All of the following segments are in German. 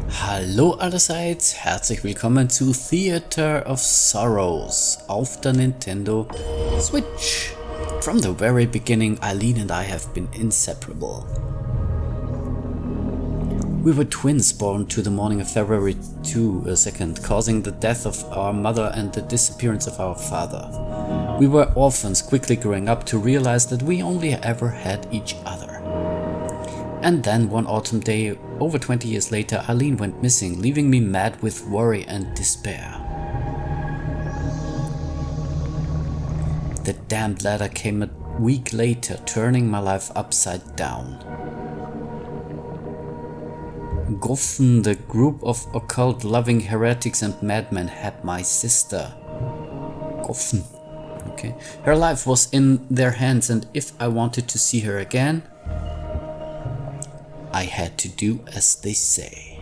Hallo allerseits, herzlich willkommen zu Theater of Sorrows auf der Nintendo Switch. From the very beginning, Eileen and I have been inseparable. We were twins born to the morning of February 2nd, causing the death of our mother and the disappearance of our father. We were orphans, quickly growing up to realize that we only ever had each other. And then one autumn day, over 20 years later, Eileen went missing, leaving me mad with worry and despair. The damned letter came a week later, turning my life upside down. Goffen, the group of occult-loving heretics and madmen, had my sister. Goffen. Okay. Her life was in their hands, and if I wanted to see her again, I had to do as they say.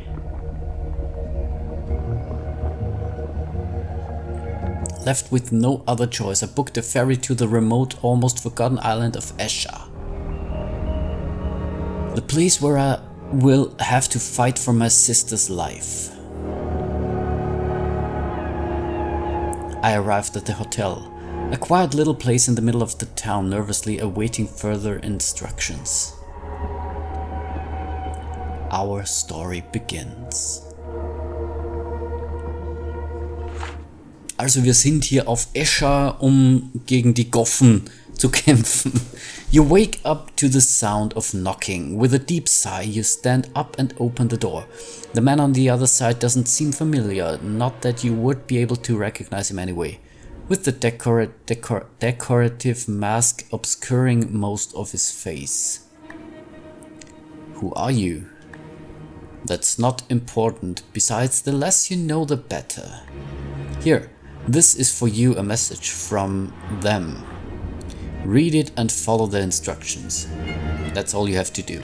Left with no other choice, I booked a ferry to the remote, almost forgotten island of Escher. The place where I will have to fight for my sister's life. I arrived at the hotel, a quiet little place in the middle of the town, nervously awaiting further instructions. Our story begins. Also wir sind hier auf Escher, um gegen die Goffen zu kämpfen. You wake up to the sound of knocking. With a deep sigh, you stand up and open the door. The man on the other side doesn't seem familiar, not that you would be able to recognize him anyway, with the decorative mask obscuring most of his face. Who are you? That's not important. Besides, the less you know, the better. Here, this is for you, a message from them. Read it and follow the instructions. That's all you have to do.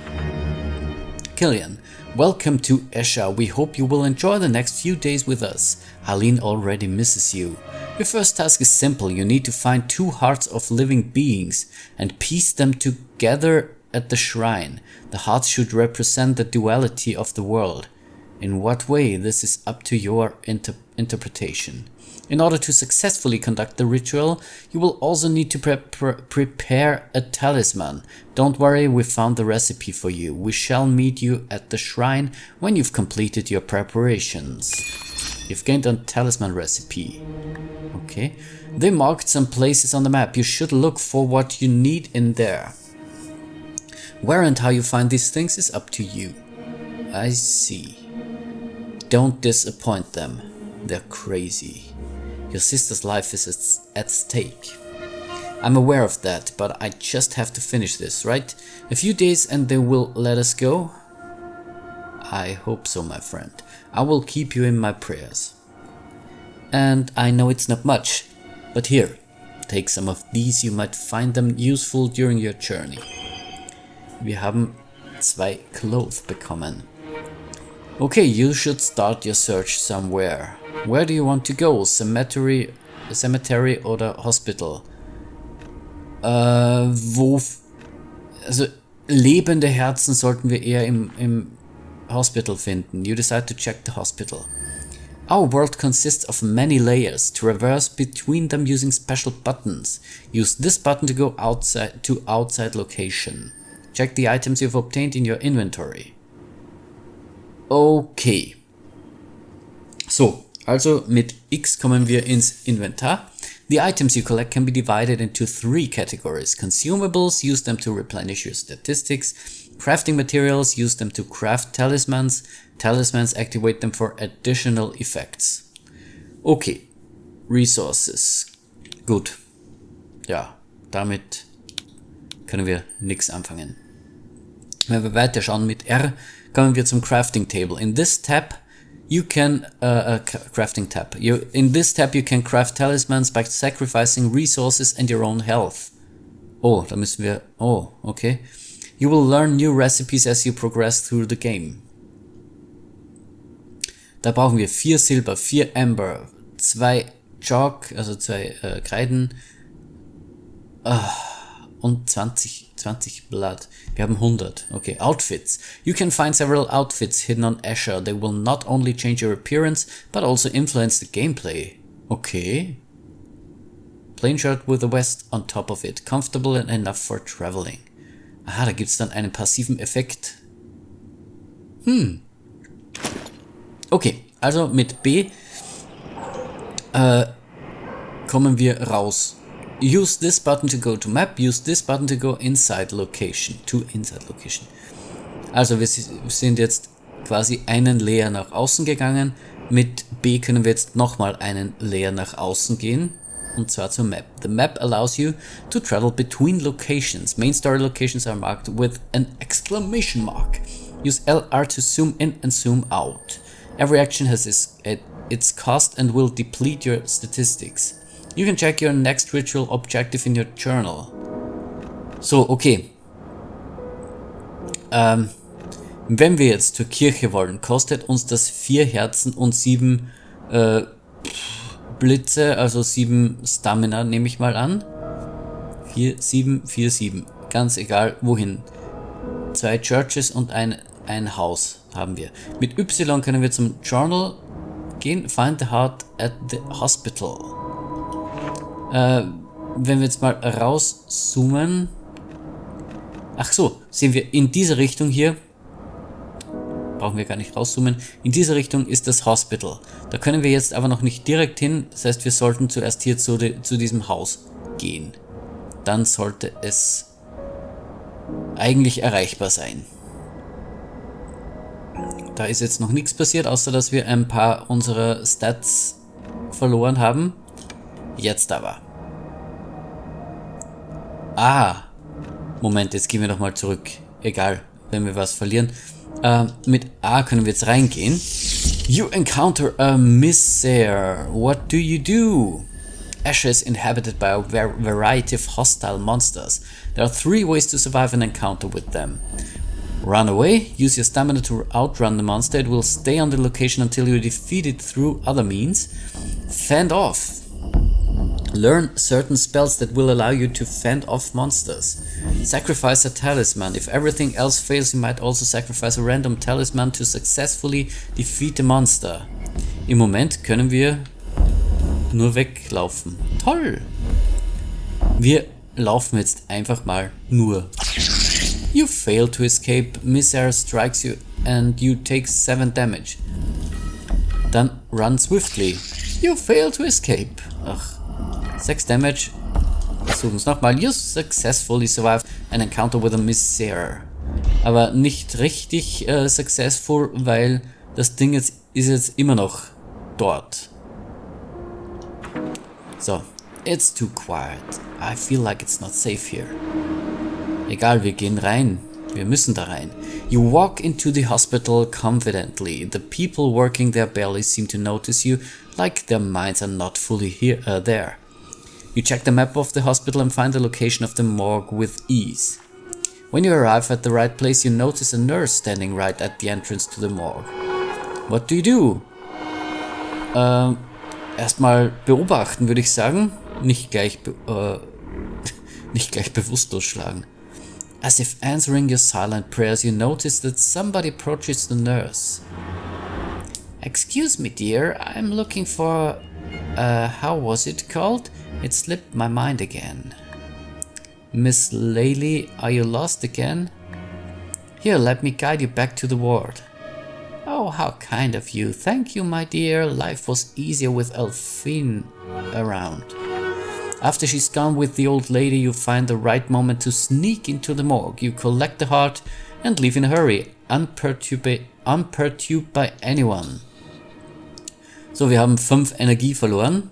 Killian, welcome to Escher. We hope you will enjoy the next few days with us. Eileen already misses you. Your first task is simple. You need to find two hearts of living beings and piece them together at the shrine. The hearts should represent the duality of the world. In what way, this is up to your interpretation. In order to successfully conduct the ritual, you will also need to prepare a talisman. Don't worry, we found the recipe for you. We shall meet you at the shrine when you've completed your preparations. You've gained a talisman recipe. Okay. They marked some places on the map. You should look for what you need in there. Where and how you find these things is up to you. I see. Don't disappoint them. They're crazy. Your sister's life is at stake. I'm aware of that, but I just have to finish this, right? A few days and they will let us go? I hope so, my friend. I will keep you in my prayers. And I know it's not much, but here, take some of these. You might find them useful during your journey. Wir haben 2 Clothes bekommen. Okay, you should start your search somewhere. Where do you want to go? Cemetery oder Hospital? Also lebende Herzen sollten wir eher im Hospital finden. You decide to check the hospital. Our world consists of many layers. Traverse between them using special buttons. Use this button to go outside location. Check the items you've obtained in your inventory. Okay. So, also mit X kommen wir ins Inventar. The items you collect can be divided into 3 categories. Consumables, use them to replenish your statistics. Crafting materials, use them to craft talismans. Talismans, activate them for additional effects. Okay. Resources. Gut. Ja, damit können wir nichts anfangen. Wenn wir weiterschauen mit R, kommen wir zum Crafting Table. In this tab, you can crafting tab. In this tab, you can craft talismans by sacrificing resources and your own health. Oh, da müssen wir. Oh, okay. You will learn new recipes as you progress through the game. Da brauchen wir 4 Silber, 4 Amber, 2 Chalk, also 2 Kreiden. und 20 Blood. Wir haben 100. Okay, Outfits. You can find several outfits hidden on Asher. They will not only change your appearance, but also influence the gameplay. Okay. Plain shirt with a vest on top of it. Comfortable and enough for traveling. Aha, da gibt es dann einen passiven Effekt. Okay, also mit B kommen wir raus. Use this button to go to map. Use this button to go inside location. To inside location. Also wir sind jetzt quasi einen Layer nach außen gegangen. Mit B können wir jetzt nochmal einen Layer nach außen gehen. Und zwar zur Map. The map allows you to travel between locations. Main story locations are marked with an exclamation mark. Use LR to zoom in and zoom out. Every action has its cost and will deplete your statistics. You can check your next ritual objective in your journal. So, okay. Wenn wir jetzt zur Kirche wollen, kostet uns das 4 Herzen und 7 Blitze, also 7 Stamina, nehme ich mal an. 4, 7, 4, 7. Ganz egal wohin. 2 Churches und ein Haus haben wir. Mit Y können wir zum Journal gehen. Find the heart at the hospital. Wenn wir jetzt mal rauszoomen. Ach so, sehen wir in diese Richtung hier. Brauchen wir gar nicht rauszoomen. In diese Richtung ist das Hospital. Da können wir jetzt aber noch nicht direkt hin. Das heißt, wir sollten zuerst hier zu diesem Haus gehen. Dann sollte es eigentlich erreichbar sein. Da ist jetzt noch nichts passiert, außer dass wir ein paar unserer Stats verloren haben. Jetzt aber. Moment, jetzt gehen wir nochmal zurück. Egal, wenn wir was verlieren. Mit A können wir jetzt reingehen. You encounter a misere. What do you do? Asher is inhabited by a variety of hostile monsters. There are 3 ways to survive an encounter with them. Run away. Use your stamina to outrun the monster. It will stay on the location until you defeat it through other means. Fend off. Learn certain spells that will allow you to fend off monsters. Sacrifice a talisman. If everything else fails, you might also sacrifice a random talisman to successfully defeat the monster. Im Moment können wir nur weglaufen. Toll! Wir laufen jetzt einfach mal nur. You fail to escape. Misere strikes you and you take 7 damage. Dann run swiftly. You fail to escape. Ach. 6 Damage. Versuchen es nochmal. You successfully survived an encounter with a misere. Aber nicht richtig successful, weil das Ding ist jetzt immer noch dort. So. It's too quiet. I feel like it's not safe here. Egal, wir gehen rein. Wir müssen da rein. You walk into the hospital confidently. The people working there barely seem to notice you, like their minds are not fully there. You check the map of the hospital and find the location of the morgue with ease. When you arrive at the right place, you notice a nurse standing right at the entrance to the morgue. What do you do? Erstmal beobachten, würde ich sagen. Nicht gleich bewusstlos schlagen. As if answering your silent prayers, you notice that somebody approaches the nurse. Excuse me, dear, I'm looking for... how was it called? It slipped my mind again. Miss Laley, are you lost again? Here, let me guide you back to the ward. Oh, how kind of you. Thank you, my dear. Life was easier with Elphine around. After she's gone with the old lady, you find the right moment to sneak into the morgue. You collect the heart and leave in a hurry, unperturbed by anyone. So, wir haben 5 Energie verloren.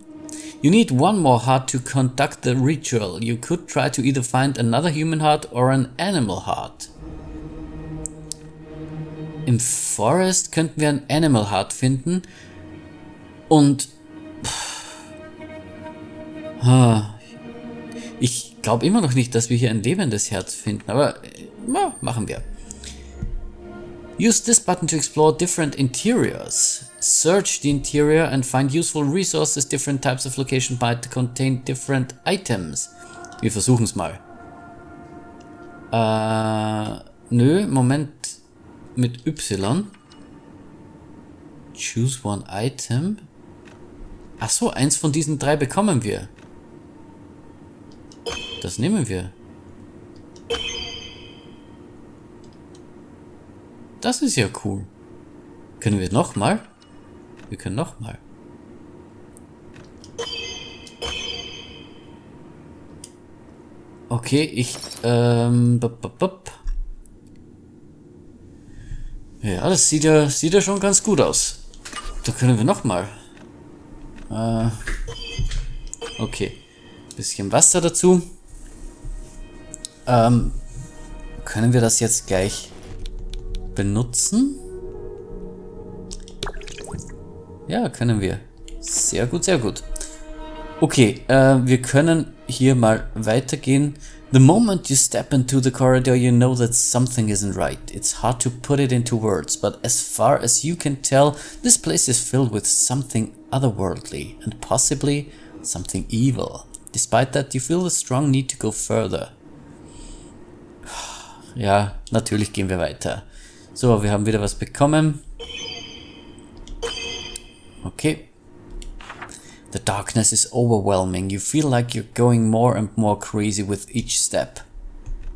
You need 1 more heart to conduct the ritual. You could try to either find another human heart or an animal heart. Im Forest könnten wir ein Animal Heart finden und ich glaube immer noch nicht, dass wir hier ein lebendes Herz finden, aber machen wir. Use this button to explore different interiors. Search the interior and find useful resources. Different types of location might contain different items. Wir versuchen es mal. Nö, Moment. Mit Y. Choose one item. Ach so, eins von diesen 3 bekommen wir. Das nehmen wir. Das ist ja cool. Können wir nochmal? Wir können nochmal. Okay, ja, das sieht ja schon ganz gut aus. Da können wir nochmal. Okay. Bisschen Wasser dazu. Können wir das jetzt gleich benutzen? Ja, können wir. Sehr gut, sehr gut. Okay, wir können hier mal weitergehen. The moment you step into the corridor, you know that something isn't right. It's hard to put it into words, but as far as you can tell, this place is filled with something otherworldly and possibly something evil. Despite that, you feel a strong need to go further. Ja, natürlich gehen wir weiter. So, wir haben wieder was bekommen. Okay. The darkness is overwhelming. You feel like you're going more and more crazy with each step.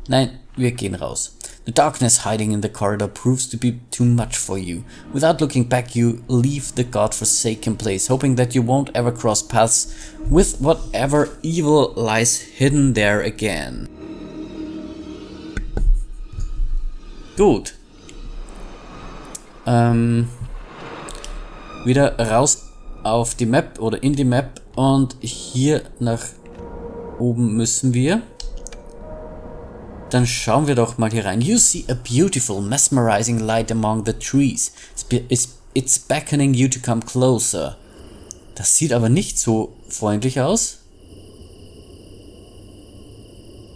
Nein, wir gehen raus. The darkness hiding in the corridor proves to be too much for you. Without looking back, you leave the godforsaken place, hoping that you won't ever cross paths with whatever evil lies hidden there again. Gut. Wieder raus auf die Map oder in die Map und hier nach oben müssen wir. Dann schauen wir doch mal hier rein. You see a beautiful, mesmerizing light among the trees. It's beckoning you to come closer. Das sieht aber nicht so freundlich aus.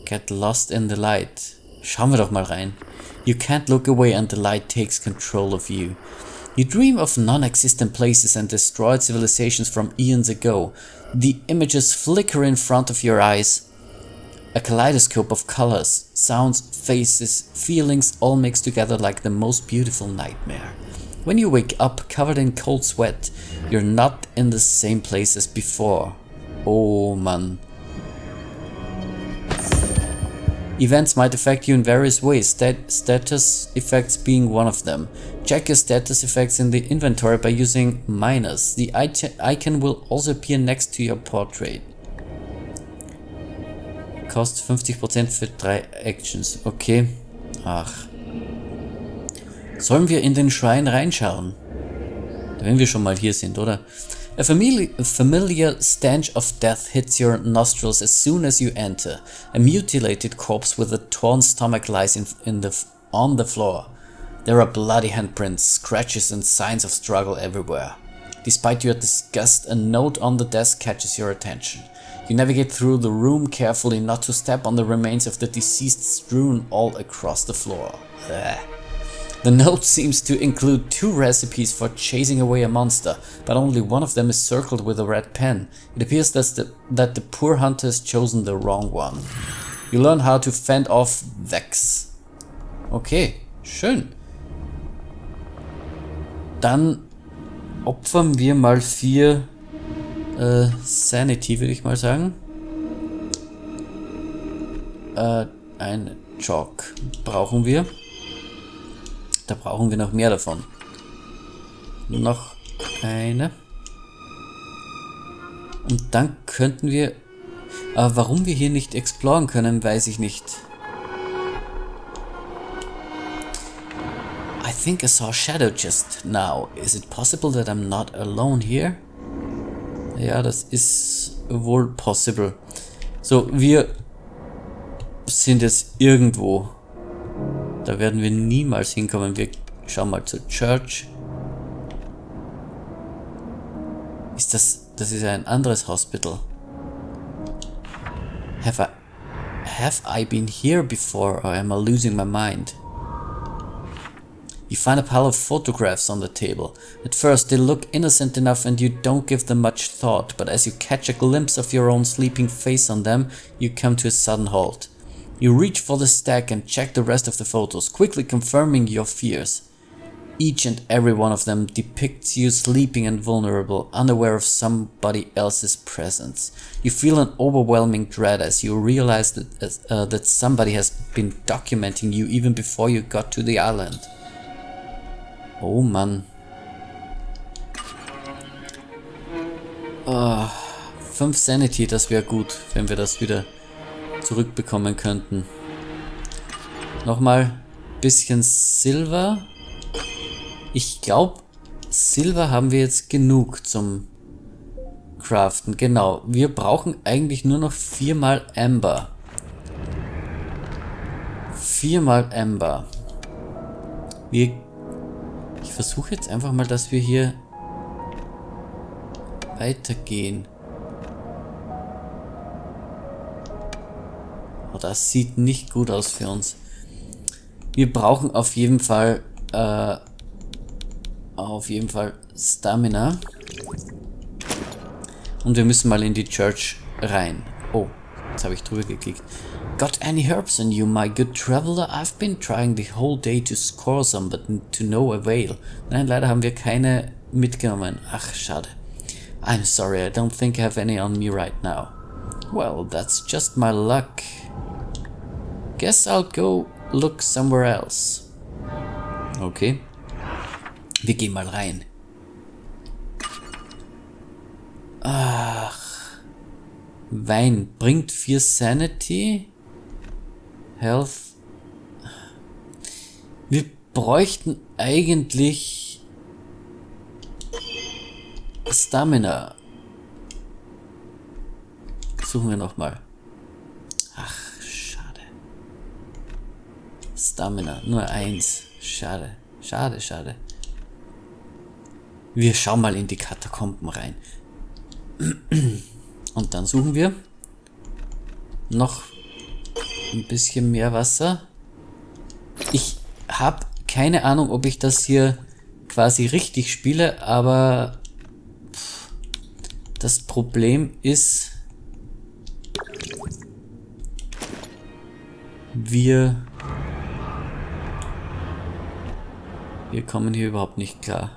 Get lost in the light. Schauen wir doch mal rein. You can't look away and the light takes control of you. You dream of non-existent places and destroyed civilizations from eons ago. The images flicker in front of your eyes. A kaleidoscope of colors, sounds, faces, feelings all mixed together like the most beautiful nightmare. When you wake up covered in cold sweat, you're not in the same place as before. Oh Mann. Events might affect you in various ways, status effects being one of them. Check your status effects in the inventory by using minus. The icon will also appear next to your portrait. Kostet 50% für 3 Actions. Okay. Ach. Sollen wir in den Schrein reinschauen? Wenn wir schon mal hier sind, oder? A familiar stench of death hits your nostrils as soon as you enter. A mutilated corpse with a torn stomach lies on the floor. There are bloody handprints, scratches and signs of struggle everywhere. Despite your disgust, a note on the desk catches your attention. You navigate through the room carefully not to step on the remains of the deceased strewn all across the floor. Ugh. The note seems to include 2 recipes for chasing away a monster, but only one of them is circled with a red pen. It appears that the poor hunter has chosen the wrong one. You learn how to fend off Vex. Okay, schön. Dann opfern wir mal 4 Sanity, würde ich mal sagen. Ein Chalk brauchen wir. Da brauchen wir noch mehr davon. Noch eine. Und dann könnten wir... Aber warum wir hier nicht exploren können, weiß ich nicht. I think I saw a shadow just now. Is it possible that I'm not alone here? Ja, das ist wohl possible. So, wir sind jetzt irgendwo. Da werden wir niemals hinkommen. Wir schauen mal zur Church. Ist das ist ein anderes Hospital. Have I been here before or am I losing my mind? You find a pile of photographs on the table. At first they look innocent enough and you don't give them much thought, but as you catch a glimpse of your own sleeping face on them, you come to a sudden halt. You reach for the stack and check the rest of the photos, quickly confirming your fears. Each and every one of them depicts you sleeping and vulnerable, unaware of somebody else's presence. You feel an overwhelming dread as you realize that somebody has been documenting you even before you got to the island. Oh Mann. 5 Sanity, das wäre gut, wenn wir das wieder zurückbekommen könnten. Nochmal bisschen Silber. Ich glaube, Silber haben wir jetzt genug zum Craften. Genau, wir brauchen eigentlich nur noch 4 mal Amber. 4 mal Amber. Ich versuche jetzt einfach mal, dass wir hier weitergehen. Oh, das sieht nicht gut aus für uns. Wir brauchen auf jeden Fall Stamina. Und wir müssen mal in die Church rein. Oh, jetzt habe ich drüber geklickt. Got any herbs on you, my good traveler? I've been trying the whole day to score some, but to no avail. Nein, leider haben wir keine mitgenommen. Ach, schade. I'm sorry, I don't think I have any on me right now. Well, that's just my luck. Guess I'll go look somewhere else. Okay. Wir gehen mal rein. Ach. Wein bringt 4 Sanity. Health. Wir bräuchten eigentlich Stamina. Suchen wir nochmal. Ach, schade. Stamina, nur 1. Schade, schade, schade. Wir schauen mal in die Katakomben rein. Und dann suchen wir noch ein bisschen mehr Wasser. Ich habe keine Ahnung, ob ich das hier quasi richtig spiele, aber das Problem ist, wir kommen hier überhaupt nicht klar.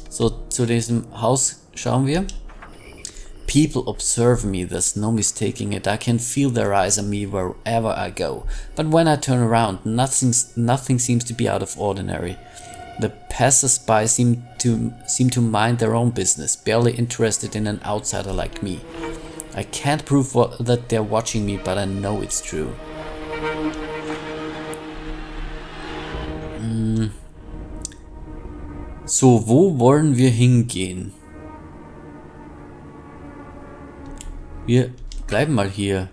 So, zu diesem Haus schauen wir. People observe me, there's no mistaking it. I can feel their eyes on me wherever I go. But when I turn around, nothing seems to be out of ordinary. The passers-by seem to mind their own business, barely interested in an outsider like me. I can't prove that they're watching me, but I know it's true. So, wo wollen wir hingehen? Wir bleiben mal hier.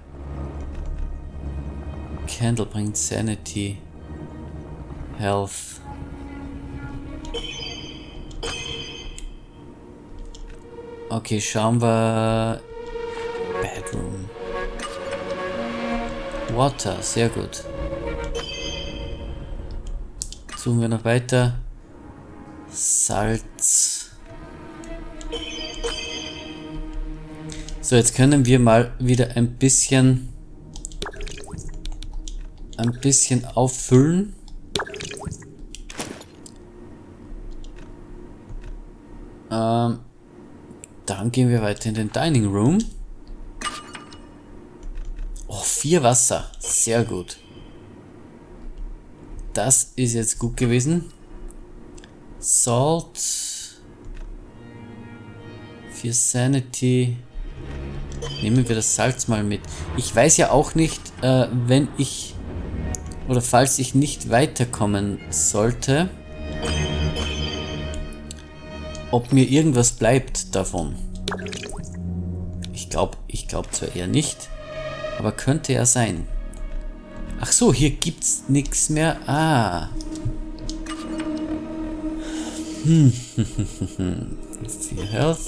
Candle bringt Sanity. Health. Okay, schauen wir. Bedroom. Water, sehr gut. Suchen wir noch weiter. Salz. So, jetzt können wir mal wieder ein bisschen auffüllen. Dann gehen wir weiter in den Dining Room. Oh, 4 Wasser. Sehr gut. Das ist jetzt gut gewesen. Salt. 4 Sanity. Nehmen wir das Salz mal mit. Ich weiß ja auch nicht, wenn ich oder falls ich nicht weiterkommen sollte, ob mir irgendwas bleibt davon. Ich glaube zwar eher nicht, aber könnte ja sein. Ach so, hier gibt's nichts mehr. Ah. 4 Health.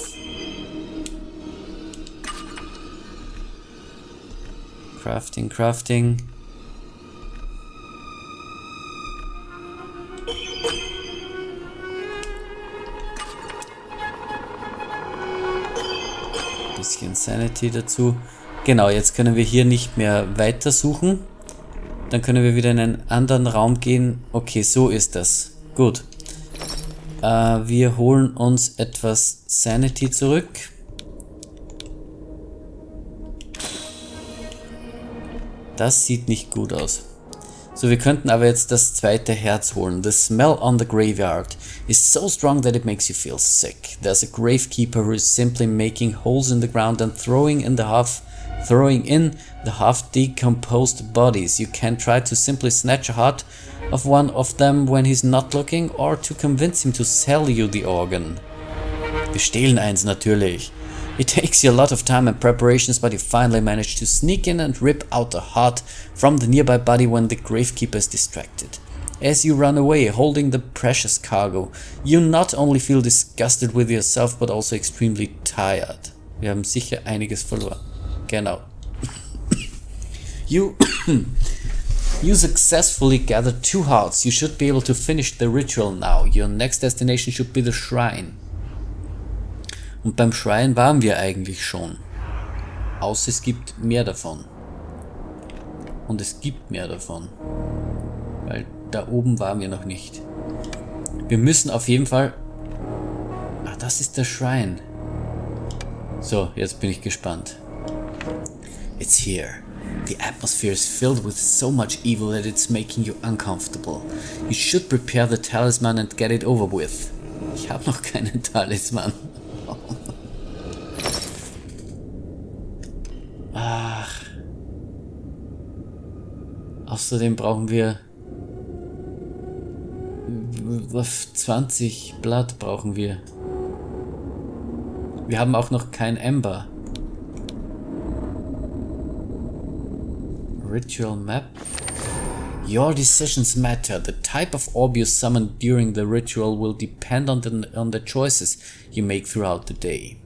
Crafting. Bisschen Sanity dazu. Genau, jetzt können wir hier nicht mehr weitersuchen. Dann können wir wieder in einen anderen Raum gehen. Okay, so ist das. Gut. Wir holen uns etwas Sanity zurück. Das sieht nicht gut aus. So, wir könnten aber jetzt das zweite Herz holen. The smell on the graveyard is so strong that it makes you feel sick. There's a gravekeeper who is simply making holes in the ground and throwing in the half decomposed bodies. You can try to simply snatch a heart of one of them when he's not looking, or to convince him to sell you the organ. Wir stehlen eins natürlich. It takes you a lot of time and preparations, but you finally manage to sneak in and rip out the heart from the nearby body when the gravekeeper is distracted. As you run away, holding the precious cargo, you not only feel disgusted with yourself, but also extremely tired. Wir haben sicher einiges verloren. Genau. You successfully gathered 2 hearts. You should be able to finish the ritual now. Your next destination should be the shrine. Und beim Shrine waren wir eigentlich schon. Außer es gibt mehr davon. Und es gibt mehr davon. Weil da oben waren wir noch nicht. Wir müssen auf jeden Fall... Ach, das ist der Shrine. So, jetzt bin ich gespannt. It's here. The atmosphere is filled with so much evil that it's making you uncomfortable. You should prepare the talisman and get it over with. Ich habe noch keinen Talisman. Ach. Außerdem brauchen wir 20 Blatt brauchen wir. Wir haben auch noch kein Ember. Ritual Map. Your decisions matter. The type of orb you summon during the ritual will depend on the choices you make throughout the day.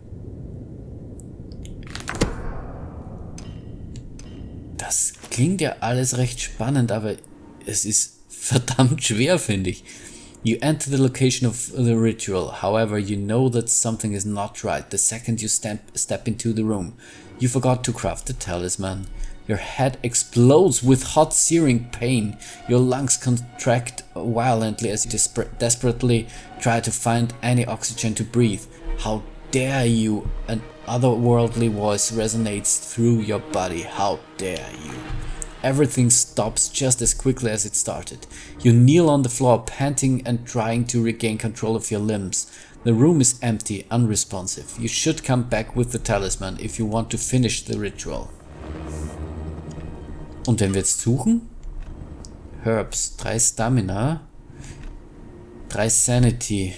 Das klingt ja alles recht spannend, aber es ist verdammt schwer, finde ich. You enter the location of the ritual. However, you know that something is not right the second you step into the room. You forgot to craft the talisman. Your head explodes with hot searing pain. Your lungs contract violently as you desperately try to find any oxygen to breathe. How dare you? An otherworldly voice resonates through your body. How dare you? Everything stops just as quickly as it started. You kneel on the floor, panting and trying to regain control of your limbs. The room is empty, unresponsive. You should come back with the talisman if you want to finish the ritual. Und wenn wir jetzt suchen? Herbs, 3 Stamina, 3 Sanity.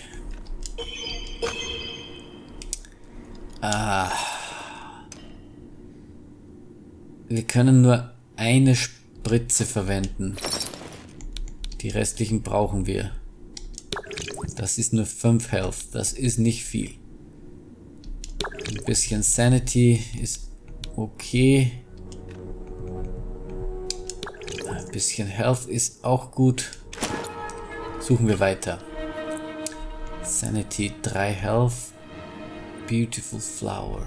Wir können nur eine Spritze verwenden. Die restlichen brauchen wir. Das ist nur 5 Health, das ist nicht viel. Ein bisschen Sanity ist okay. Ein bisschen Health ist auch gut. Suchen wir weiter. Sanity 3 Health. Beautiful flower.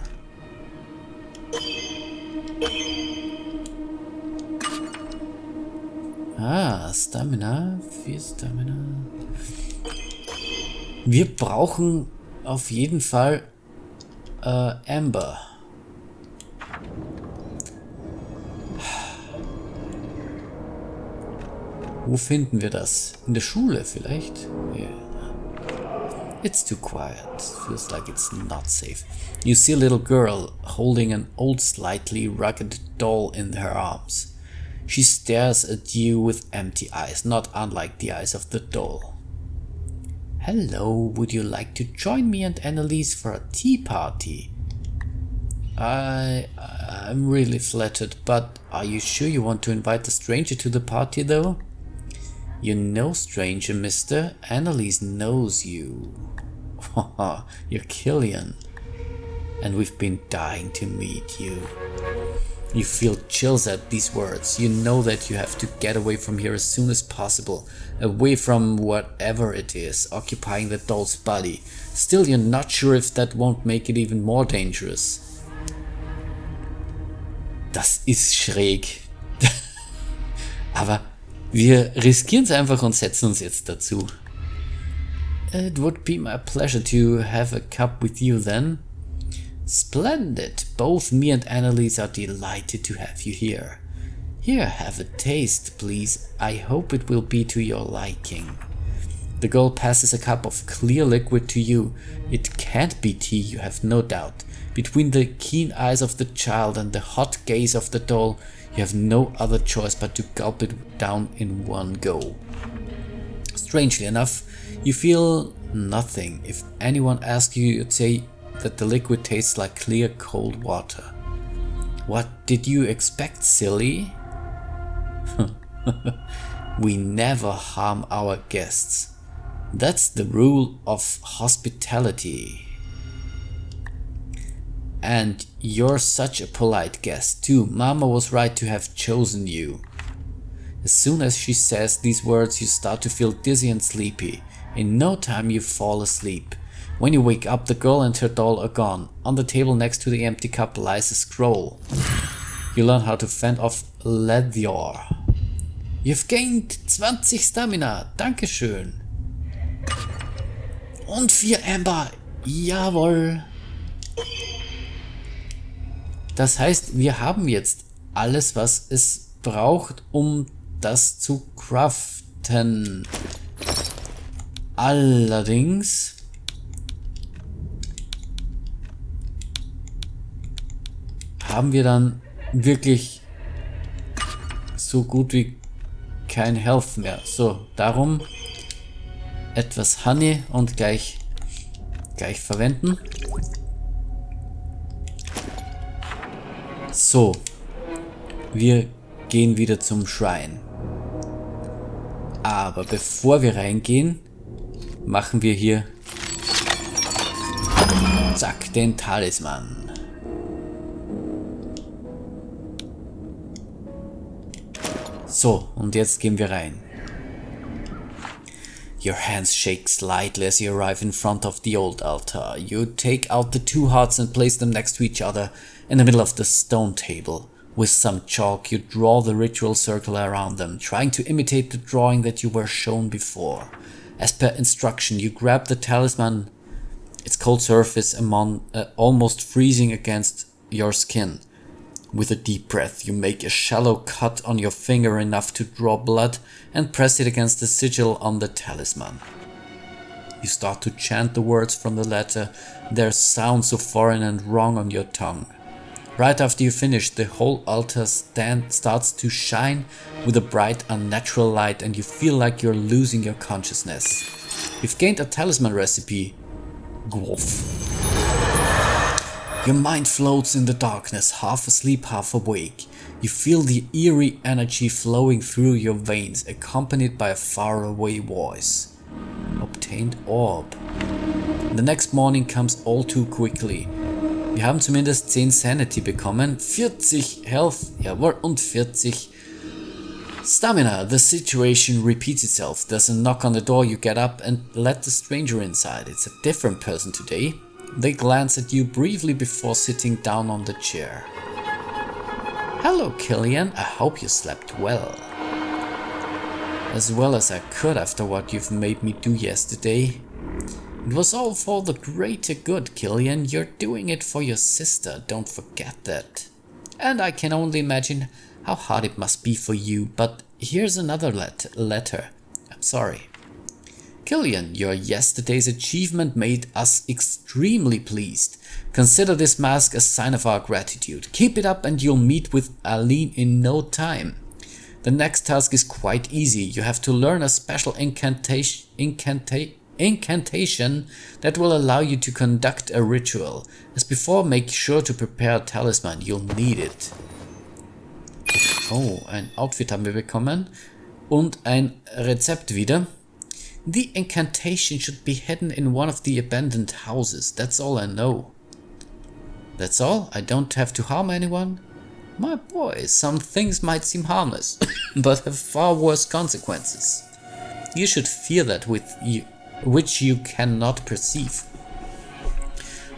Stamina. 4 Stamina. Wir brauchen auf jeden Fall Amber. Wo finden wir das? In der Schule vielleicht? Yeah. It's too quiet. Feels like it's not safe. You see a little girl holding an old, slightly rugged doll in her arms. She stares at you with empty eyes, not unlike the eyes of the doll. Hello, would you like to join me and Annalise for a tea party? I'm really flattered, but are you sure you want to invite a stranger to the party though? You know, stranger, mister. Annalise knows you. Haha, you're Killian. And we've been dying to meet you. You feel chills at these words. You know that you have to get away from here as soon as possible. Away from whatever it is, occupying the doll's body. Still, you're not sure if that won't make it even more dangerous. Das ist schräg. Aber wir riskieren es einfach und setzen uns jetzt dazu. It would be my pleasure to have a cup with you then. Splendid. Both me and Annalise are delighted to have you here. Here, have a taste, please. I hope it will be to your liking. The girl passes a cup of clear liquid to you. It can't be tea, you have no doubt. Between the keen eyes of the child and the hot gaze of the doll, you have no other choice but to gulp it down in one go. Strangely enough, you feel nothing. If anyone asks you, you'd say that the liquid tastes like clear cold water. What did you expect, silly? We never harm our guests. That's the rule of hospitality. And you're such a polite guest too. Mama was right to have chosen you. As soon as she says these words, you start to feel dizzy and sleepy. In no time you fall asleep. When you wake up, the girl and her doll are gone. On the table next to the empty cup lies a scroll. You learn how to fend off Leather. You've gained 20 Stamina. Dankeschön. Und 4 Amber. Jawohl. Das heißt, wir haben jetzt alles, was es braucht, um das zu craften. Allerdings haben wir dann wirklich so gut wie kein Health mehr. So, darum etwas Honey und gleich verwenden. So, wir gehen wieder zum Schrein. Aber bevor wir reingehen, machen wir hier zack den Talisman. So, und jetzt gehen wir rein. Your hands shake slightly as you arrive in front of the old altar. You take out the 2 hearts and place them next to each other in the middle of the stone table. With some chalk, you draw the ritual circle around them, trying to imitate the drawing that you were shown before. As per instruction, you grab the talisman, its cold surface almost freezing against your skin. With a deep breath, you make a shallow cut on your finger enough to draw blood and press it against the sigil on the talisman. You start to chant the words from the letter. Their sound so foreign and wrong on your tongue. Right after you finish, the whole altar starts to shine with a bright, unnatural light, and you feel like you're losing your consciousness. You've gained a talisman recipe. Gwoof. Your mind floats in the darkness, half asleep, half awake. You feel the eerie energy flowing through your veins, accompanied by a faraway voice. Obtained Orb. The next morning comes all too quickly. Wir haben zumindest 10 Sanity bekommen, 40 Health, jawohl, und 40 Stamina. The situation repeats itself. There's a knock on the door, you get up and let the stranger inside. It's a different person today. They glance at you briefly before sitting down on the chair. Hello, Killian. I hope you slept well. As well as I could after what you've made me do yesterday. It was all for the greater good, Killian. You're doing it for your sister, don't forget that. And I can only imagine how hard it must be for you, but here's another letter. I'm sorry. Killian, your yesterday's achievement made us extremely pleased. Consider this mask a sign of our gratitude. Keep it up and you'll meet with Aline in no time. The next task is quite easy. You have to learn a special incantation that will allow you to conduct a ritual. As before, make sure to prepare a talisman. You'll need it. Oh, ein Outfit haben wir bekommen. Und ein Rezept wieder. The incantation should be hidden in one of the abandoned houses. That's all I know. That's all? I don't have to harm anyone? My boy, some things might seem harmless, but have far worse consequences. You should fear that which you cannot perceive.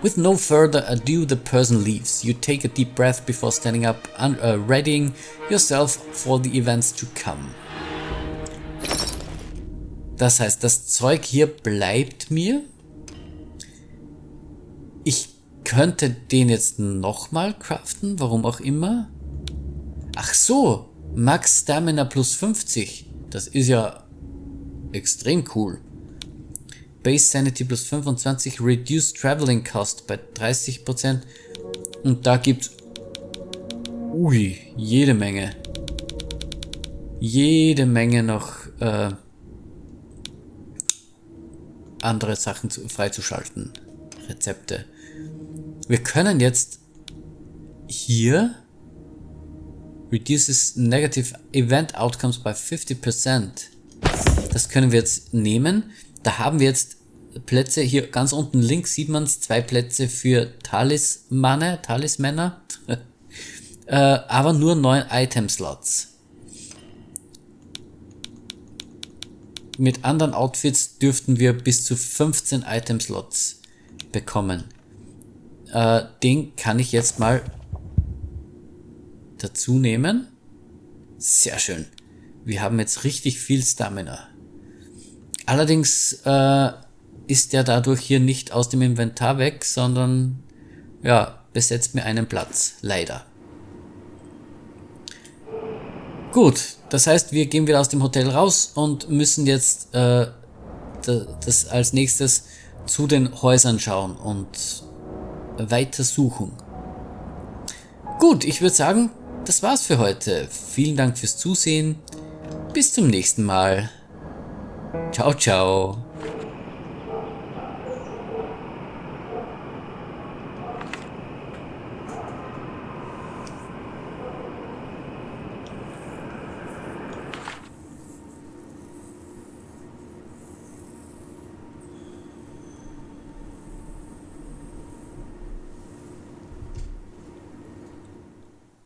With no further ado, the person leaves. You take a deep breath before standing up and readying yourself for the events to come. Das heißt, das Zeug hier bleibt mir. Ich könnte den jetzt nochmal craften, warum auch immer. Ach so, Max Stamina plus 50. Das ist ja extrem cool. Base Sanity plus 25, Reduced Traveling Cost bei 30%. Und da gibt's jede Menge. Jede Menge noch andere Sachen freizuschalten. Rezepte. Wir können jetzt hier Reduces Negative Event Outcomes by 50%. Das können wir jetzt nehmen. Da haben wir jetzt Plätze, hier ganz unten links sieht man es, 2 Plätze für Talismänner, aber nur 9 Item-Slots. Mit anderen Outfits dürften wir bis zu 15 Item-Slots bekommen. Den kann ich jetzt mal dazu nehmen. Sehr schön. Wir haben jetzt richtig viel Stamina. Allerdings ist der dadurch hier nicht aus dem Inventar weg, sondern ja, besetzt mir einen Platz. Leider. Gut, das heißt, wir gehen wieder aus dem Hotel raus und müssen jetzt das als nächstes zu den Häusern schauen und weiter suchen. Gut, ich würde sagen, das war's für heute. Vielen Dank fürs Zusehen. Bis zum nächsten Mal. Ciao, ciao.